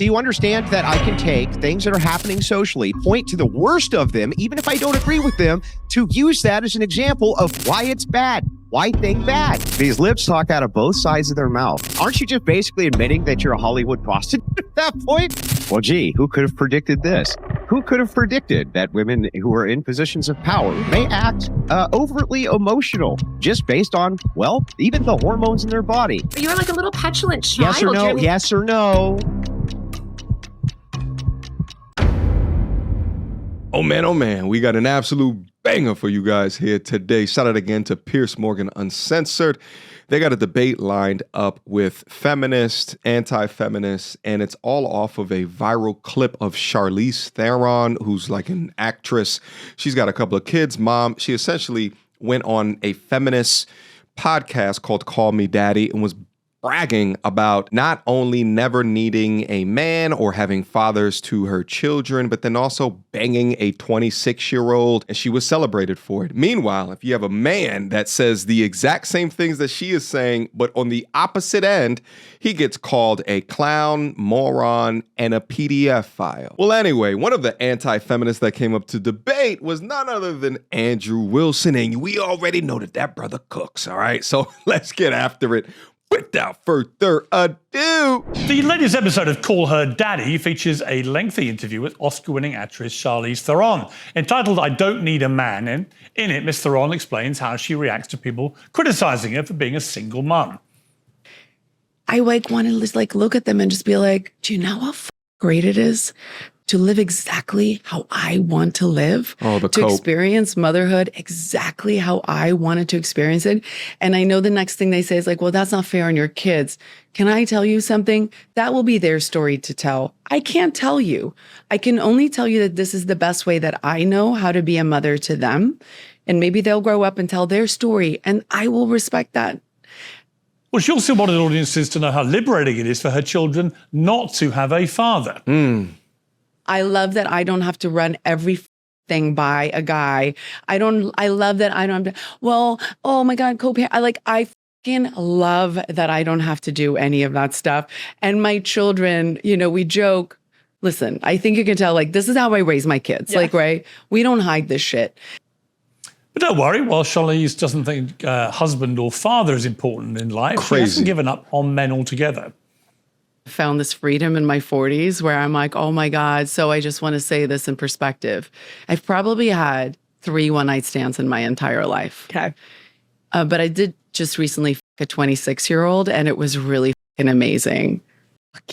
Do you understand that I can take things that are happening socially, point to the worst of them, even if I don't agree with them, to use that as an example of why it's bad, why thing bad? These lips talk out of both sides of their mouth. Aren't you just basically admitting that you're a Hollywood prostitute at that point? Well, gee, who could have predicted this? Who could have predicted that women who are in positions of power may act overtly emotional just based on, well, even the hormones in their body? You're like a little petulant child. Yes or no? Yes or no? Oh man, we got an absolute banger for you guys here today. Shout out again to Pierce Morgan Uncensored. They got a debate lined up with Feminist, anti-feminist, and it's all off of a viral clip of Charlize Theron, who's like an actress. She's got a couple of kids, mom. She essentially went on a feminist podcast called Call Me Daddy and was bragging about not only never needing a man or having fathers to her children, but then also banging a 26-year-old, and she was celebrated for it. Meanwhile, if you have a man that says the exact same things that she is saying, but on the opposite end, he gets called a clown, moron, and a PDF file. Well, anyway, one of the anti-feminists that came up to debate was none other than Andrew Wilson, and we already know that brother cooks, all right? So let's get after it. Without further ado. The latest episode of Call Her Daddy features a lengthy interview with Oscar-winning actress Charlize Theron, entitled I Don't Need a Man. And in it, Miss Theron explains how she reacts to people criticizing her for being a single mum. I want to just look at them and just be like, do you know how great it is to live exactly how I want to live, to experience motherhood exactly how I wanted to experience it. And I know the next thing they say is like, well, that's not fair on your kids. Can I tell you something? That will be their story to tell. I can't tell you. I can only tell you that this is the best way that I know how to be a mother to them. And maybe they'll grow up and tell their story, and I will respect that. Well, she also wanted audiences to know how liberating it is for her children not to have a father. I love that I don't have to run everything by a guy. I love that I don't have to, well, oh my God, co-parent. I fucking love that I don't have to do any of that stuff. And my children, we joke, listen, I think you can tell, this is how I raise my kids. Yeah. Right? We don't hide this shit. But don't worry, while Charlize doesn't think husband or father is important in life, she hasn't given up on men altogether. Found this freedom in my 40s where I'm like, oh my God. So I just want to say this in perspective. I've probably had 3 one-night stands in my entire life. Okay. But I did just recently a 26-year-old, and it was really fucking amazing.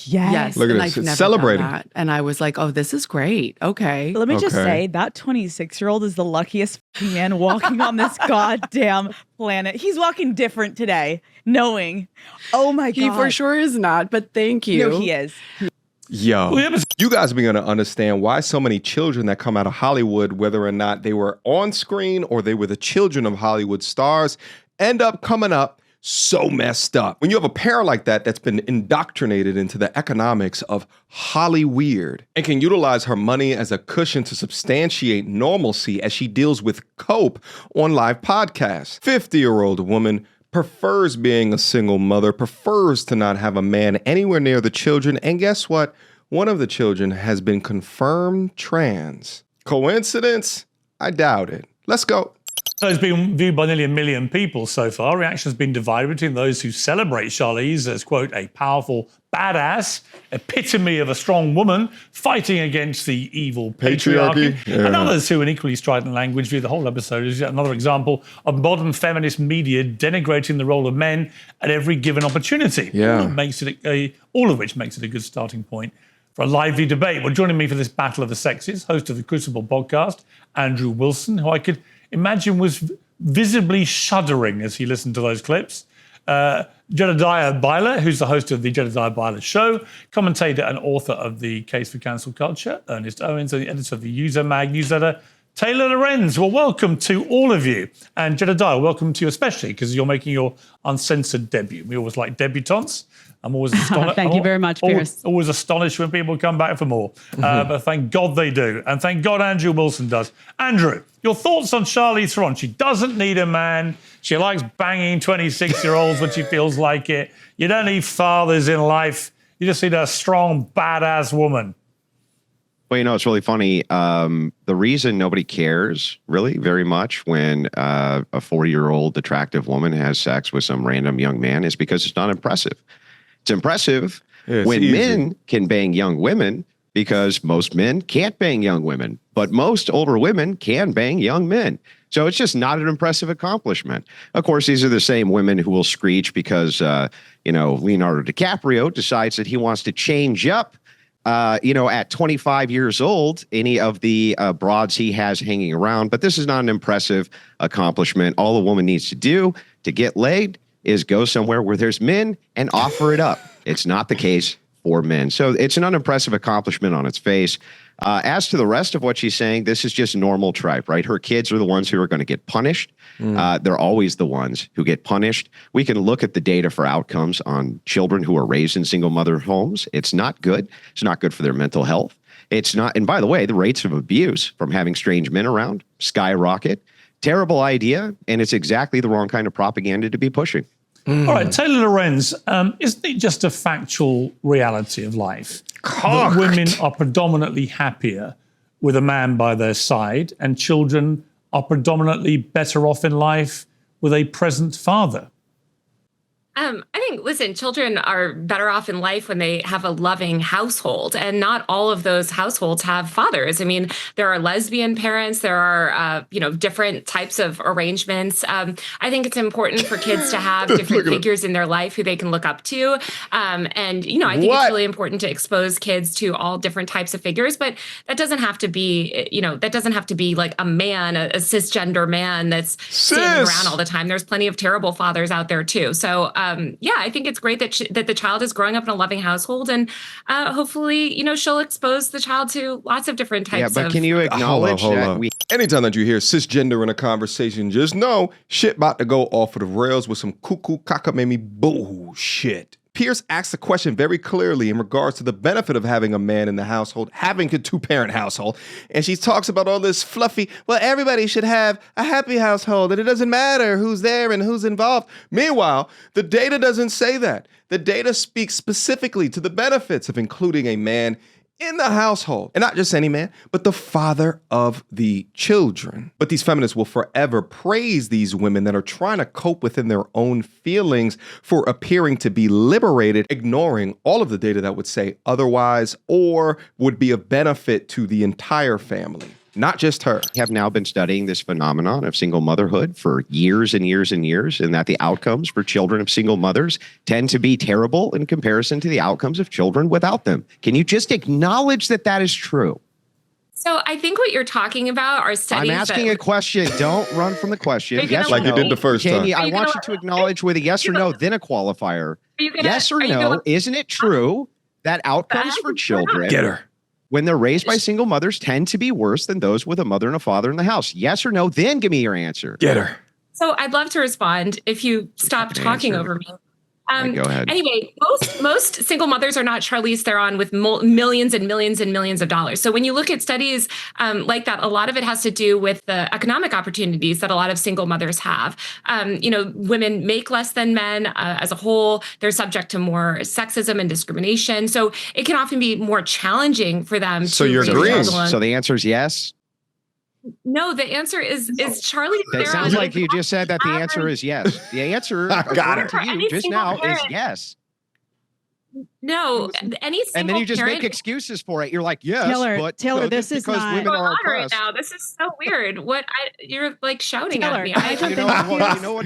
Yes. Look at and this. I've It's never celebrating. done that. And I was like, oh, this is great. Okay. Let me just Okay. say that 26-year-old is the luckiest man walking on this goddamn planet. He's walking different today, knowing, oh my God. He for sure is not, but thank you. No, he is. Yo, you guys are going to understand why so many children that come out of Hollywood, whether or not they were on screen or they were the children of Hollywood stars, end up coming up so messed up. When you have a pair like that that's been indoctrinated into the economics of Hollyweird and can utilize her money as a cushion to substantiate normalcy as she deals with cope on live podcasts. 50-year-old woman prefers being a single mother, prefers to not have a man anywhere near the children, and guess what? One of the children has been confirmed trans. Coincidence? I doubt it. Let's go. So it's been viewed by nearly 1 million people so far. Reaction has been divided between those who celebrate Charlize as, quote, a powerful badass, epitome of a strong woman fighting against the evil patriarchy. And others who, in equally strident language, view the whole episode as yet another example of modern feminist media denigrating the role of men at every given opportunity. Yeah. All of which makes it a good starting point for a lively debate. Well, joining me for this battle of the sexes, host of the Crucible podcast, Andrew Wilson, who I could imagine was visibly shuddering as he listened to those clips. Jedediah Byler, who's the host of the Jedediah Byler Show, commentator and author of The Case for Cancel Culture, Ernest Owens, and the editor of the User Mag newsletter, Taylor Lorenz. Well, welcome to all of you. And Jedediah, welcome to you especially, because you're making your uncensored debut. We always like debutantes. I'm always astonished. Thank you very much, Pierce. Always astonished when people come back for more. But thank God they do. And thank God Andrew Wilson does. Andrew, your thoughts on Charlize Theron? She doesn't need a man. She likes banging 26-year-olds when she feels like it. You don't need fathers in life. You just need a strong, badass woman. Well, it's really funny. The reason nobody cares really very much when a 40-year-old attractive woman has sex with some random young man is because it's not impressive. It's impressive when men can bang young women because most men can't bang young women, but most older women can bang young men. So it's just not an impressive accomplishment. Of course, these are the same women who will screech because, Leonardo DiCaprio decides that he wants to change up at 25 years old, any of the broads he has hanging around. But this is not an impressive accomplishment. All a woman needs to do to get laid is go somewhere where there's men and offer it up. It's not the case for men. So it's an unimpressive accomplishment on its face. As to the rest of what she's saying, this is just normal tripe, right? Her kids are the ones who are going to get punished. They're always the ones who get punished. We can look at the data for outcomes on children who are raised in single mother homes. It's not good. It's not good for their mental health. It's not. And by the way, the rates of abuse from having strange men around skyrocket. Terrible idea. And it's exactly the wrong kind of propaganda to be pushing. All right, Taylor Lorenz, isn't it just a factual reality of life that women are predominantly happier with a man by their side and children are predominantly better off in life with a present father? I think, listen, children are better off in life when they have a loving household, and not all of those households have fathers. I mean, there are lesbian parents, there are, different types of arrangements. I think it's important for kids to have different figures in their life who they can look up to. I think it's really important to expose kids to all different types of figures, but that doesn't have to be, like a man, a cisgender man that's sitting around all the time. There's plenty of terrible fathers out there too. So, I think it's great that the child is growing up in a loving household, and hopefully, she'll expose the child to lots of different types of... Yeah, but can you acknowledge that anytime that you hear cisgender in a conversation, just know shit about to go off of the rails with some cuckoo cockamamie bullshit. Pierce asks the question very clearly in regards to the benefit of having a man in the household, having a two-parent household. And she talks about all this fluffy, well, everybody should have a happy household, and it doesn't matter who's there and who's involved. Meanwhile, the data doesn't say that. The data speaks specifically to the benefits of including a man in the household, and not just any man, but the father of the children. But these feminists will forever praise these women that are trying to cope within their own feelings for appearing to be liberated, ignoring all of the data that would say otherwise or would be of benefit to the entire family. Not just her. Have now been studying this phenomenon of single motherhood for years and years and years, and that the outcomes for children of single mothers tend to be terrible in comparison to the outcomes of children without them. Can you just acknowledge that that is true? So I think what you're talking about are studies. I'm asking a question. Don't run from the question. Yes, like you did the first time. I want you to acknowledge with a yes or no, then a qualifier. Yes or no, isn't it true that outcomes for children... Get her. When they're raised by single mothers tend to be worse than those with a mother and a father in the house? Yes or no? Then give me your answer. Get her. So I'd love to respond if you stop talking over me. Go ahead. Anyway, most single mothers are not Charlize Theron with millions and millions and millions of dollars. So when you look at studies like that, a lot of it has to do with the economic opportunities that a lot of single mothers have. Women make less than men as a whole. They're subject to more sexism and discrimination. So it can often be more challenging for them. So you're agreeing. So the answer is yes? No, the answer is Charlize Theron. It sounds like you just said that the answer is yes. The answer, according to you just now, is yes. No, any single and then you just parent, make excuses for it. You're like, yes, Taylor, this is because not women are oppressed. Right now. This is so weird. You're like shouting Taylor, at me.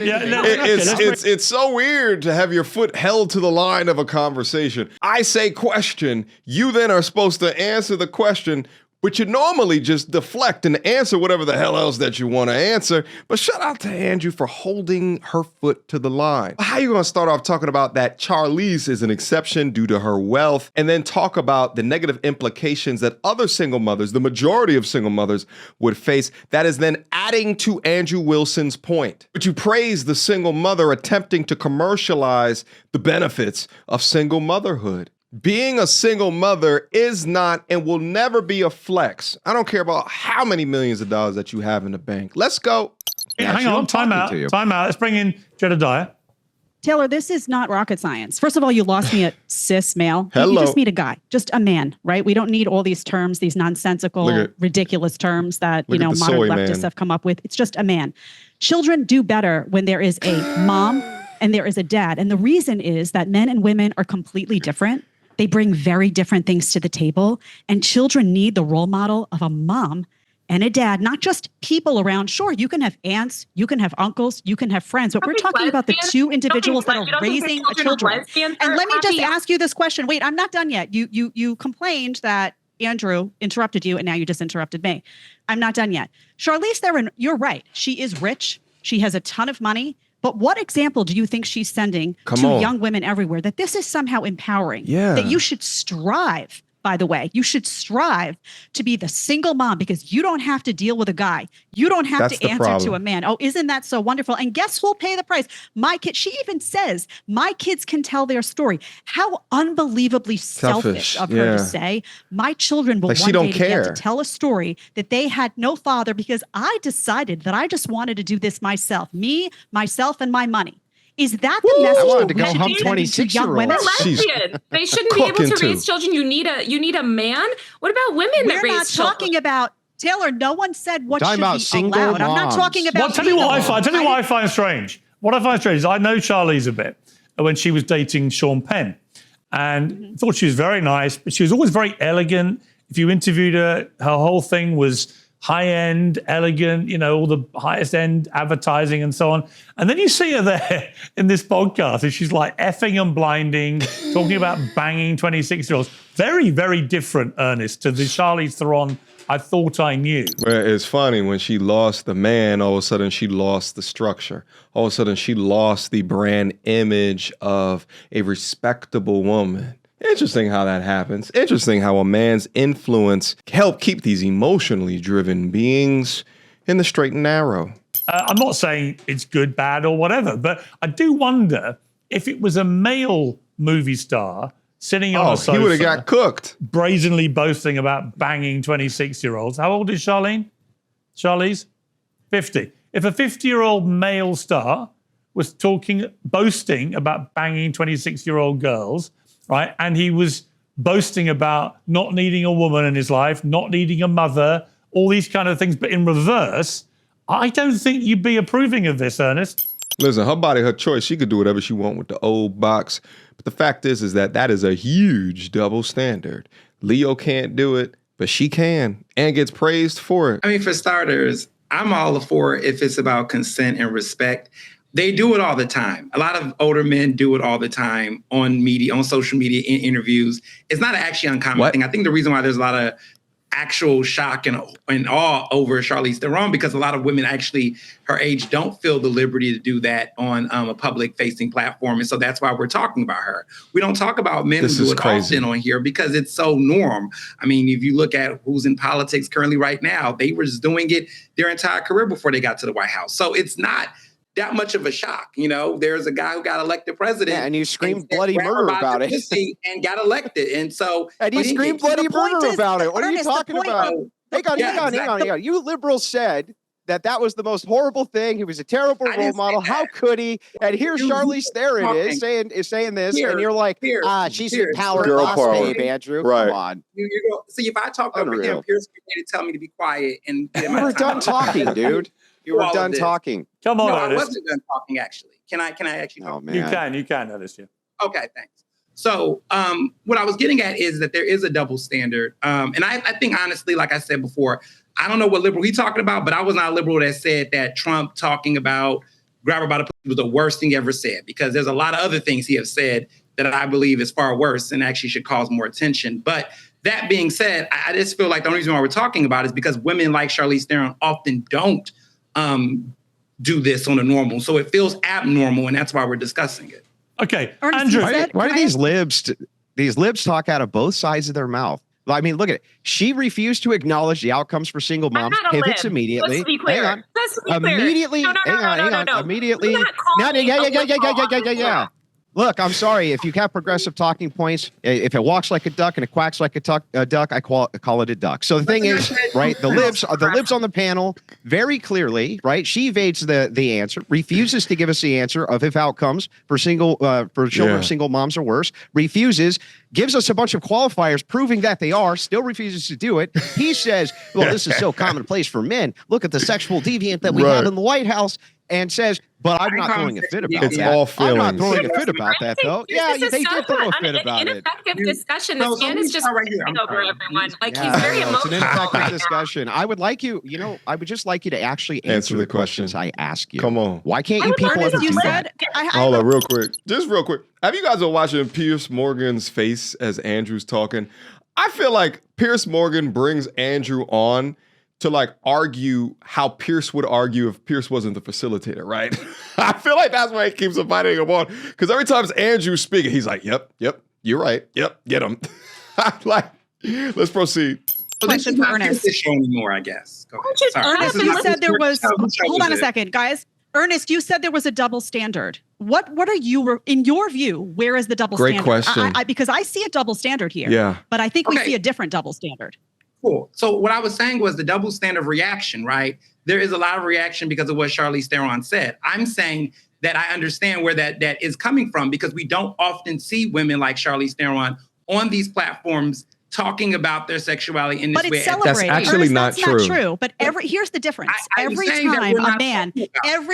It's so weird to have your foot held to the line of a conversation. I say question, you then are supposed to answer the question, but you normally just deflect and answer whatever the hell else that you want to answer. But shout out to Andrew for holding her foot to the line. How are you going to start off talking about that Charlize is an exception due to her wealth, and then talk about the negative implications that other single mothers, the majority of single mothers, would face? That is then adding to Andrew Wilson's point. But you praise the single mother attempting to commercialize the benefits of single motherhood. Being a single mother is not and will never be a flex. I don't care about how many millions of dollars that you have in the bank. Let's go. Hang on, time out. Let's bring in Jedediah. Taylor, this is not rocket science. First of all, you lost me at cis male. Hello. You just need a guy, just a man, right? We don't need all these terms, these nonsensical, ridiculous terms that, modern leftists have come up with. It's just a man. Children do better when there is a mom and there is a dad. And the reason is that men and women are completely different. They bring very different things to the table. And children need the role model of a mom and a dad, not just people around. Sure, you can have aunts, you can have uncles, you can have friends, but we're talking about the two individuals that are raising children. And let me just ask you this question. Wait, I'm not done yet. You complained that Andrew interrupted you and now you just interrupted me. I'm not done yet. Charlize Theron, you're right. She is rich. She has a ton of money. But what example do you think she's sending to young women everywhere that this is somehow empowering? Yeah. That you should strive, by the way, you should strive to be the single mom because you don't have to deal with a guy. You don't have to answer to a man. Oh, isn't that so wonderful? And guess who'll pay the price? My kid, she even says, my kids can tell their story. How unbelievably selfish of her to say, my children will one day get to tell a story that they had no father because I decided that I just wanted to do this myself. Me, myself, and my money. Is that the message? I wanted to go hump 26-year-olds. They're lesbian. They shouldn't be able to raise children. You need a man. What about women that raise children? We're not talking about, Taylor, no one said what should be Moms. allowed. I'm not talking about... Well, tell you what I find strange. What I find strange is I know Charlize a bit when she was dating Sean Penn and thought she was very nice, but she was always very elegant. If you interviewed her, her whole thing was high-end, elegant, all the highest-end advertising and so on. And then you see her there in this podcast, and she's like effing and blinding, talking about banging 26-year-olds. Very, very different, Ernest, to the Charlize Theron I thought I knew. Well, it's funny, when she lost the man, all of a sudden she lost the structure. All of a sudden she lost the brand image of a respectable woman. Interesting how that happens. Interesting how a man's influence help keep these emotionally driven beings in the straight and narrow. I'm not saying it's good, bad, or whatever, but I do wonder if it was a male movie star sitting on a sofa. He would have got cooked. Brazenly boasting about banging 26-year-olds. How old is Charlize? 50. If a 50-year-old male star was boasting about banging 26-year-old girls, right? And he was boasting about not needing a woman in his life, not needing a mother, all these kind of things. But in reverse, I don't think you'd be approving of this, Ernest. Listen, her body, her choice. She could do whatever she wants with the old box. But the fact is that is a huge double standard. Leo can't do it, but she can and gets praised for it. I mean, for starters, I'm all for if it's about consent and respect. They do it all the time. A lot of older men do it all the time on media, on social media, in interviews. It's not actually an uncommon thing. I think the reason why there's a lot of actual shock and awe over Charlize Theron, because a lot of women actually her age don't feel the liberty to do that on a public-facing platform. And so that's why we're talking about her. We don't talk about men who do it often on here because it's so norm. I mean, if you look at who's in politics currently right now, they were just doing it their entire career before they got to the White House. So it's not that much of a shock. There's a guy who got elected president. Yeah, and you screamed bloody murder about it. And got elected. And so... And you screamed bloody murder about it. What are you talking about? Hang on. You liberals said that was the most horrible thing. He was a terrible role model. How could he? And here's Charlize Theron is saying this, and you're like, she's a power boss, babe, Andrew. Right. Come on. See, if I talk over him, Pier's going to tell me to be quiet. And we're done talking, dude. You were done talking. Come on, no, I wasn't done talking, actually. Can I actually talk? Oh, man. You can, Ernest. Yeah. Okay, thanks. So what I was getting at is that there is a double standard. And I think, honestly, like I said before, I don't know what liberal he's talking about, but I was not a liberal that said that Trump talking about grab her by the pussy was the worst thing he ever said, because there's a lot of other things he has said that I believe is far worse and actually should cause more attention. But that being said, I just feel like the only reason why we're talking about it is because women like Charlize Theron often don't do this on a normal. So it feels abnormal, and that's why we're discussing it. Okay, Ernest, Andrew. Why do these libs talk out of both sides of their mouth? I mean, look at it. She refused to acknowledge the outcomes for single moms. Pivots immediately. Let's be clear. Hang on. Let's be clear. Immediately. No. Hang on. Immediately. Do not call me a woman whore. Look, I'm sorry. If you have progressive talking points, if it walks like a duck and it quacks like a duck, I call it a duck. So the thing is, right, the libs on the panel very clearly, right, she evades the answer, refuses to give us the answer of if outcomes for children of single moms are worse, refuses, gives us a bunch of qualifiers proving that they are, still refuses to do it. He says, well, this is so commonplace for men. Look at the sexual deviant that we have in the White House, and says, but I'm not throwing a fit about it's that. all feelings. I'm not throwing a fit about that, though. Yeah, they did throw a fit about it. Ineffective discussion. This man is just speaking over everyone. Like, he's very emotional. It's an ineffective discussion. I would like you, I would just like you to actually answer the questions I ask you. Come on. Why can't you people ever do that? Hold on, real quick. Just real quick. Have you guys been watching Piers Morgan's face as Andrew's talking? I feel like Piers Morgan brings Andrew on to like argue how Pierce would argue if Pierce wasn't the facilitator, right? I feel like that's why he keeps inviting him on. Because every time Andrew's speaking, he's like, yep, you're right. Yep, get him. Like, let's proceed. So this is not this show anymore, I guess. Go ahead. Ernest, you said there was, hold on a second, guys. Ernest, you said there was a double standard. What are you, in your view, where is the double standard? Great question. Because I see a double standard here. Yeah. But I think we see a different double standard. Cool. So what I was saying was the double standard reaction, right? There is a lot of reaction because of what Charlize Theron said. I'm saying that I understand where that is coming from because we don't often see women like Charlize Theron on these platforms talking about their sexuality in this way. But it's celebrated. That's actually not true. But here's the difference. Every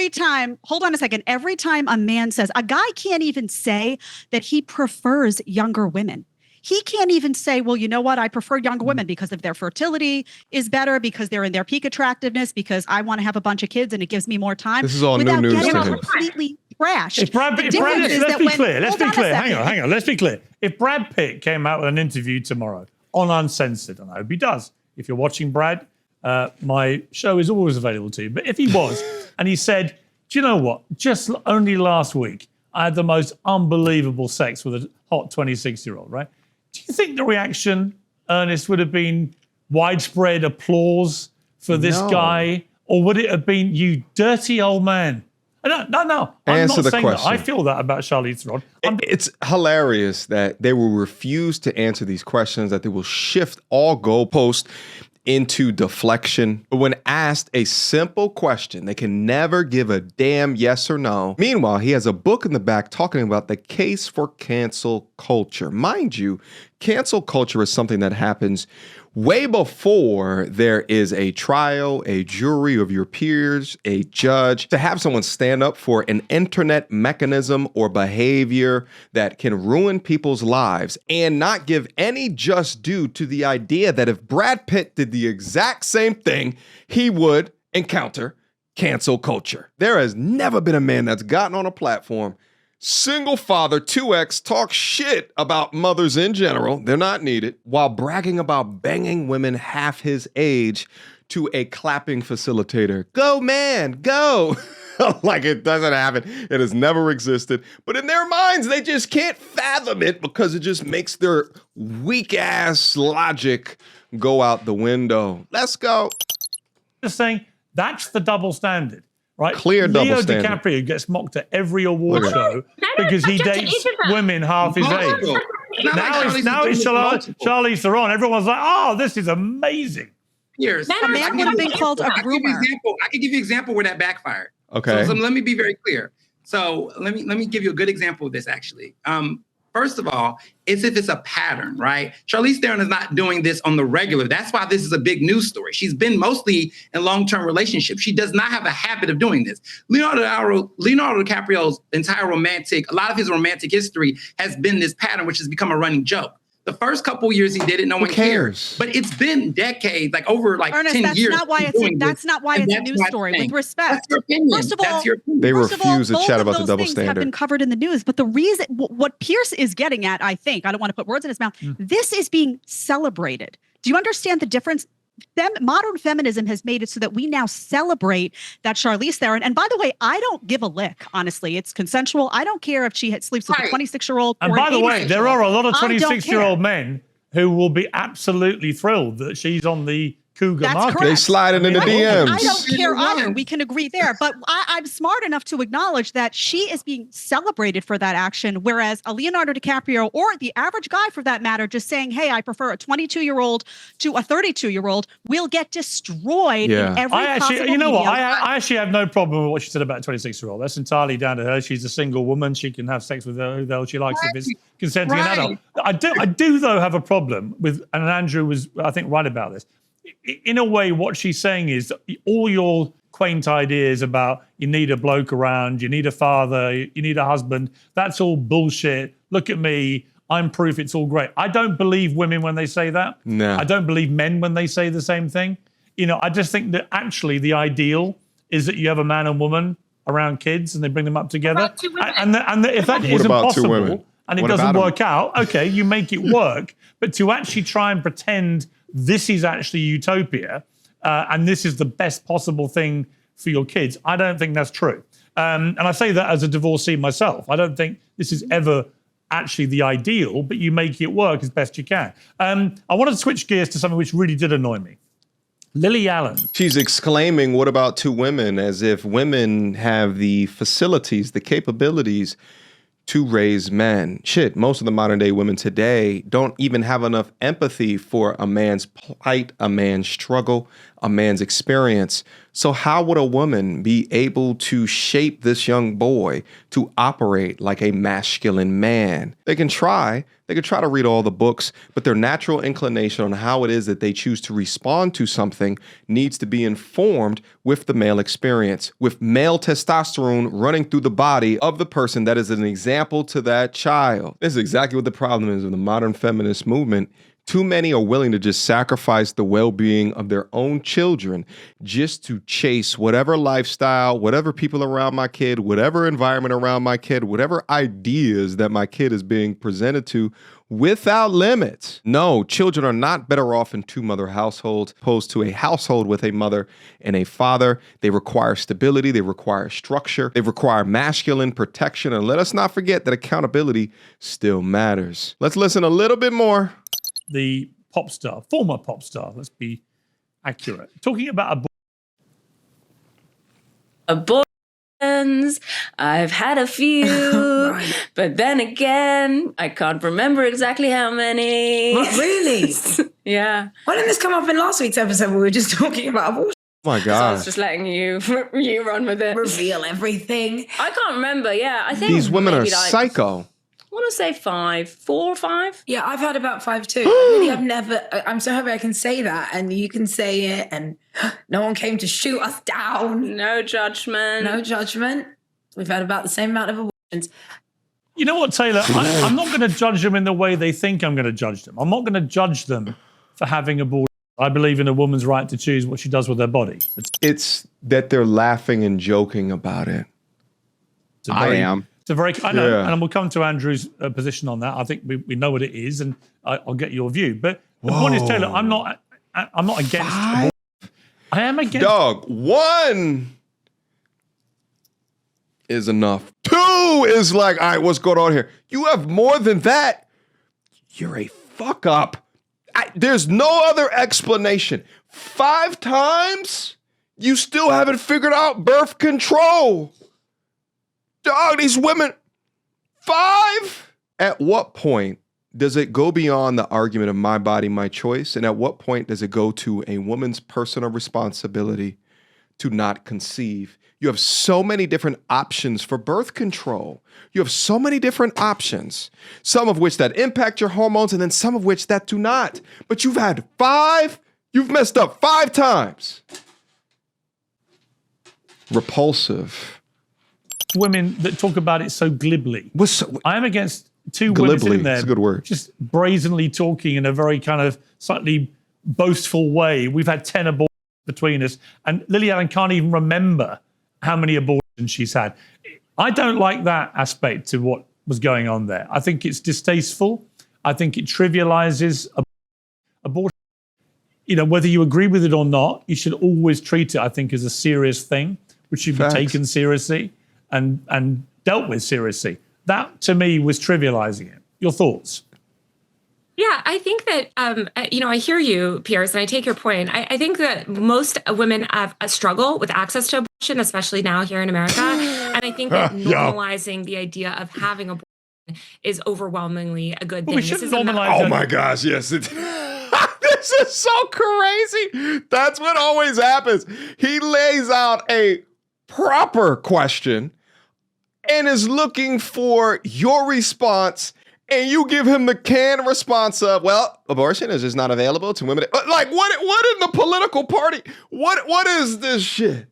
time, hold on a second. Every time a man says, a guy can't even say that he prefers younger women. He can't even say, well, you know what? I prefer younger women because of their fertility is better, because they're in their peak attractiveness, because I want to have a bunch of kids and it gives me more time. This is all new news to him. Completely trashed. Let's be clear. Hang on. Let's be clear. If Brad Pitt came out with an interview tomorrow on Uncensored, and I hope he does. If you're watching Brad, my show is always available to you. But if he was, and he said, do you know what? Just only last week, I had the most unbelievable sex with a hot 26-year-old, right? Do you think the reaction, Ernest, would have been widespread applause for this guy? Or would it have been, you dirty old man? No. I'm not saying that. I feel that about Charlize Theron. It's hilarious that they will refuse to answer these questions, that they will shift all goalposts into deflection. But when asked a simple question, they can never give a damn yes or no. Meanwhile, he has a book in the back talking about the case for cancel culture. Mind you, cancel culture is something that happens way before there is a trial, a jury of your peers, a judge. To have someone stand up for an internet mechanism or behavior that can ruin people's lives and not give any just due to the idea that if Brad Pitt did the exact same thing, he would encounter cancel culture. There has never been a man that's gotten on a platform, single father, 2X, talk shit about mothers in general, they're not needed, while bragging about banging women half his age to a clapping facilitator. Go, man, go. Like it doesn't happen. It has never existed. But in their minds, they just can't fathom it because it just makes their weak ass logic go out the window. Let's go. Just saying, that's the double standard. Right? Clear double standard. Leo DiCaprio gets mocked at every award show because he dates women half his age. Now it's Charlize Theron. Everyone's like, oh, this is amazing. Here's a man would have been called a groomer. I can give you an example where that backfired. Okay. So let me be very clear. So let me give you a good example of this, actually. First of all, it's if it's a pattern, right? Charlize Theron is not doing this on the regular. That's why this is a big news story. She's been mostly in long-term relationships. She does not have a habit of doing this. Leonardo DiCaprio's entire a lot of his romantic history has been this pattern, which has become a running joke. The first couple years he did it, no one cares. But it's been decades, like over Ernest, 10 years. That's not why it's a news story. With respect, that's your opinion. First of all, they refuse to chat about the double standard. Have been covered in the news, but the reason, what Pierce is getting at, I think, I don't want to put words in his mouth. This is being celebrated. Do you understand the difference? Modern feminism has made it so that we now celebrate that Charlize Theron. And by the way, I don't give a lick, honestly. It's consensual. I don't care if she sleeps with a 26-year-old. And by the way, there are a lot of 26-year-old men who will be absolutely thrilled that she's on the cougar That's market. correct. They sliding in the DMs. I don't care either. We can agree there. But I'm smart enough to acknowledge that she is being celebrated for that action, whereas a Leonardo DiCaprio or the average guy for that matter, just saying, hey, I prefer a 22-year-old to a 32-year-old, will get destroyed in every possible you know what? media. I actually have no problem with what she said about a 26-year-old. That's entirely down to her. She's a single woman. She can have sex with who the hell she likes if it's consenting an adult. I do, though, have a problem with, and Andrew was, I think, right about this. In a way, what she's saying is that all your quaint ideas about you need a bloke around, you need a father, you need a husband, that's all bullshit. Look at me. I'm proof it's all great. I don't believe women when they say that. No. I don't believe men when they say the same thing. You know, I just think that actually the ideal is that you have a man and woman around kids and they bring them up together. And if that isn't possible and it doesn't work out, okay, you make it work. But to actually try and pretend this is actually utopia and this is the best possible thing for your kids, I don't think that's true. And I say that as a divorcee myself. I don't think this is ever actually the ideal, but you make it work as best you can. I want to switch gears to something which really did annoy me. Lily Allen. She's exclaiming, what about two women? As if women have the facilities, the capabilities to raise men. Shit, most of the modern day women today don't even have enough empathy for a man's plight, a man's struggle, a man's experience. So how would a woman be able to shape this young boy to operate like a masculine man? They can try to read all the books, but their natural inclination on how it is that they choose to respond to something needs to be informed with the male experience, with male testosterone running through the body of the person that is an example to that child. This is exactly what the problem is with the modern feminist movement. Too many are willing to just sacrifice the well-being of their own children just to chase whatever lifestyle, whatever people around my kid, whatever environment around my kid, whatever ideas that my kid is being presented to without limits. No, children are not better off in two-mother households opposed to a household with a mother and a father. They require stability. They require structure. They require masculine protection. And let us not forget that accountability still matters. Let's listen a little bit more. The pop star, former pop star, let's be accurate, talking about abortions. I've had a few, but then again, I can't remember exactly how many. What, really? Yeah. Why didn't this come up in last week's episode? We were just talking about abortion. Oh my God. So I was just letting you run with it. Reveal everything. I can't remember. Yeah, I think these women are maybe psycho. I want to say 4 or 5. Yeah, I've heard about 5 too. Really, I'm so happy I can say that and you can say it and no one came to shoot us down. No judgment. No judgment. We've had about the same amount of abortions. You know what, Taylor? I'm not going to judge them in the way they think I'm going to judge them. I'm not going to judge them for having abortion. I believe in a woman's right to choose what she does with her body. It's that they're laughing and joking about it. I am. I know, and we'll come to Andrew's position on that. I think we know what it is, and I'll get your view. But the point is, Taylor, I'm not against abortion. I am against. Dog, 1 is enough. 2 is like, all right, what's going on here? You have more than that. You're a fuck up. There's no other explanation. 5 times, you still haven't figured out birth control. Dog, these women, 5? At what point does it go beyond the argument of my body, my choice? And at what point does it go to a woman's personal responsibility to not conceive? You have so many different options for birth control. You have so many different options, some of which that impact your hormones and then some of which that do not. But you've had 5, you've messed up 5 times. Repulsive. Women that talk about it so glibly. I am against 2 women sitting there, it's a good word, just brazenly talking in a very kind of slightly boastful way. We've had 10 abortions between us, and Lily Allen can't even remember how many abortions she's had. I don't like that aspect to what was going on there. I think it's distasteful. I think it trivializes abortion. You know, whether you agree with it or not, you should always treat it, I think, as a serious thing, which should be taken seriously and dealt with seriously. That, to me, was trivializing it. Your thoughts? Yeah, I think that, I hear you, Piers, and I take your point. I think that most women have a struggle with access to abortion, especially now here in America. And I think that normalizing the idea of having abortion is overwhelmingly a good thing. We shouldn't normalize. Oh my gosh, yes. This is so crazy. That's what always happens. He lays out a proper question and is looking for your response. And you give him the canned response of, well, abortion is just not available to women. Like, what in the political party? What is this shit?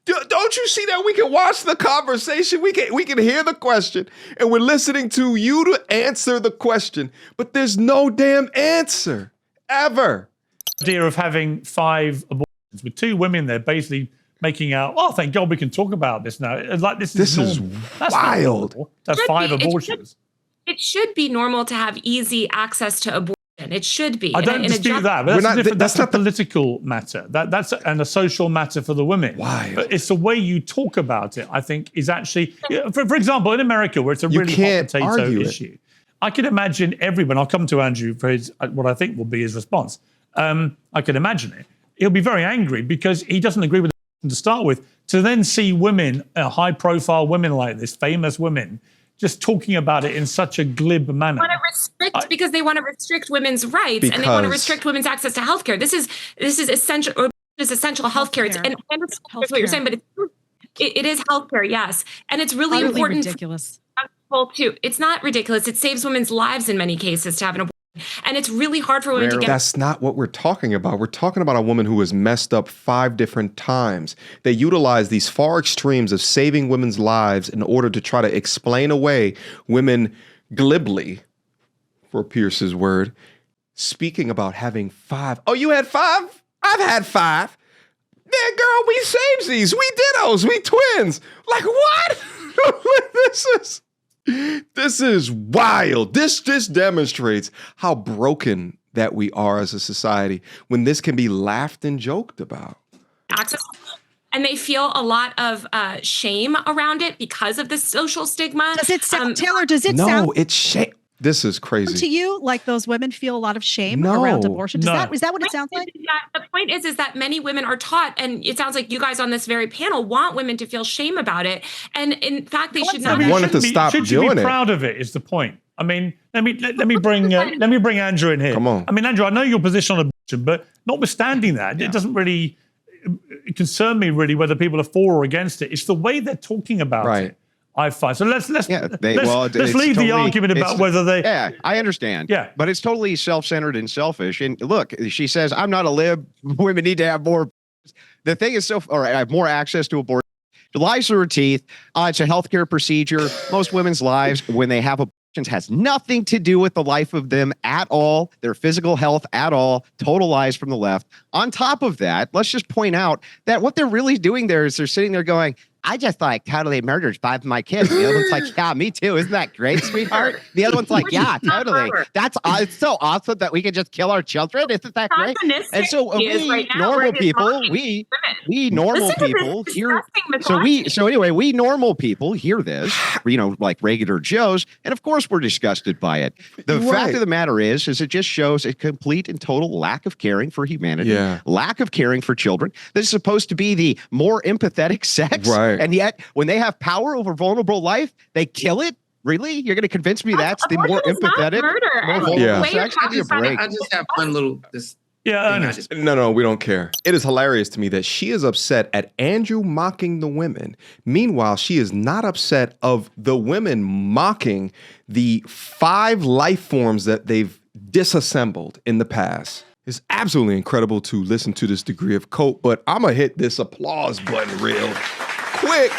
Don't you see that we can watch the conversation? We can hear the question, and we're listening to you to answer the question, but there's no damn answer, ever. The idea of having 5 abortions with 2 women there basically making out, oh, thank God we can talk about this now. Like, this is wild. To have 5 abortions. It should be normal to have easy access to abortion. It should be. I don't dispute that. But that's not a political matter. That's a social matter for the women. Why? But it's the way you talk about it, I think, is actually, for example, in America, where it's a really hot potato issue, I can imagine everyone, I'll come to Andrew for what I think will be his response. I can imagine it. He'll be very angry because he doesn't agree with to start with, to then see women, high-profile women like this, famous women, just talking about it in such a glib manner. They want to restrict because they want to restrict women's rights and they want to restrict women's access to healthcare. This is essential. It's essential healthcare. And that's what you're saying, but it is healthcare, yes, and it's really important. Ridiculous. Too. It's not ridiculous. It saves women's lives in many cases to have an abortion. And it's really hard for women to get. That's not what we're talking about. We're talking about a woman who was messed up 5 different times. They utilize these far extremes of saving women's lives in order to try to explain away women glibly, for Pierce's word, speaking about having 5. Oh, you had 5? I've had 5. Yeah, girl, we samesies, we dittos, we twins. Like, what? This is wild. This demonstrates how broken that we are as a society when this can be laughed and joked about. Access, and they feel a lot of shame around it because of the social stigma. Does it sound, Taylor? Does it sound? No, it's shame. This is crazy. To you, like those women feel a lot of shame around abortion? Is that what it sounds like? The point is that many women are taught, and it sounds like you guys on this very panel want women to feel shame about it. And in fact, they should not. We wanted to stop doing it. Should you be proud of it is the point. I mean, let me bring Andrew in here. Come on. I mean, Andrew, I know your position on abortion, but notwithstanding that, it doesn't really concern me really whether people are for or against it. It's the way they're talking about it. I find. So let's leave the argument about whether they. Yeah, I understand. Yeah, but it's totally self-centered and selfish. And look, she says, "I'm not a lib. Women need to have more." The thing is, have more access to abortion. The lies through her teeth. It's a healthcare procedure. Most women's lives, when they have abortions, has nothing to do with the life of them at all. Their physical health at all. Total lies from the left. On top of that, let's just point out that what they're really doing there is they're sitting there going, I just totally murdered 5 of my kids. The other one's like, yeah, me too. Isn't that great, sweetheart? The other one's like, yeah, totally. That's it's so awesome that we can just kill our children. Isn't that great? And so we normal people, we normal people hear. So anyway, we normal people hear this, like regular Joes, and of course we're disgusted by it. The fact of the matter is it just shows a complete and total lack of caring for humanity, lack of caring for children. This is supposed to be the more empathetic sex. Right. And yet, when they have power over vulnerable life, they kill it? Really? You're going to convince me that's the more empathetic, more vulnerable sex? Give me a break. I just have one little... No, we don't care. It is hilarious to me that she is upset at Andrew mocking the women. Meanwhile, she is not upset of the women mocking the 5 life forms that they've disassembled in the past. It's absolutely incredible to listen to this degree of cope, but I'm going to hit this applause button real quick.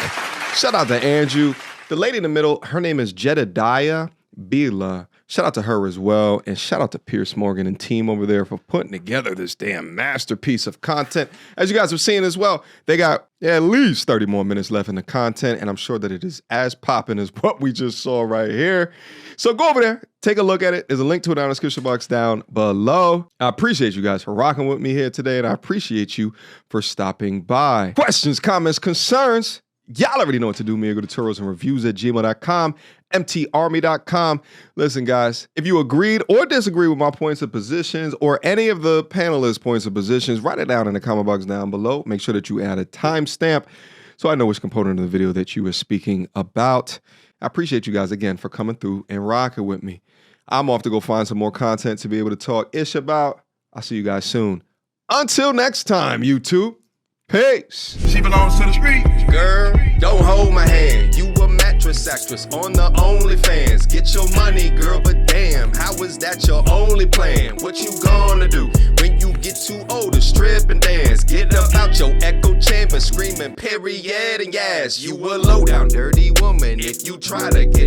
Shout out to Andrew. The lady in the middle, her name is Jedediah Bila. Shout out to her as well. And shout out to Pierce Morgan and team over there for putting together this damn masterpiece of content. As you guys have seen as well, they got at least 30 more minutes left in the content. And I'm sure that it is as popping as what we just saw right here. So go over there, take a look at it. There's a link to it down in the description box down below. I appreciate you guys for rocking with me here today. And I appreciate you for stopping by. Questions, comments, concerns? Y'all already know what to do. Me, go to tutorialsandreviews@gmail.com. MTArmy.com. Listen, guys, if you agreed or disagree with my points of positions or any of the panelists' points of positions, write it down in the comment box down below. Make sure that you add a timestamp so I know which component of the video that you were speaking about. I appreciate you guys again for coming through and rocking with me. I'm off to go find some more content to be able to talk ish about. I'll see you guys soon. Until next time, YouTube. Peace. She belongs to the street. Girl, don't hold my hand. You a mattress actress on the OnlyFans. Get your money, girl, but damn, how is that your only plan? What you gonna do when you get too old to strip and dance? Get up out your echo chamber screaming period and yes. You a low down dirty woman if you try to get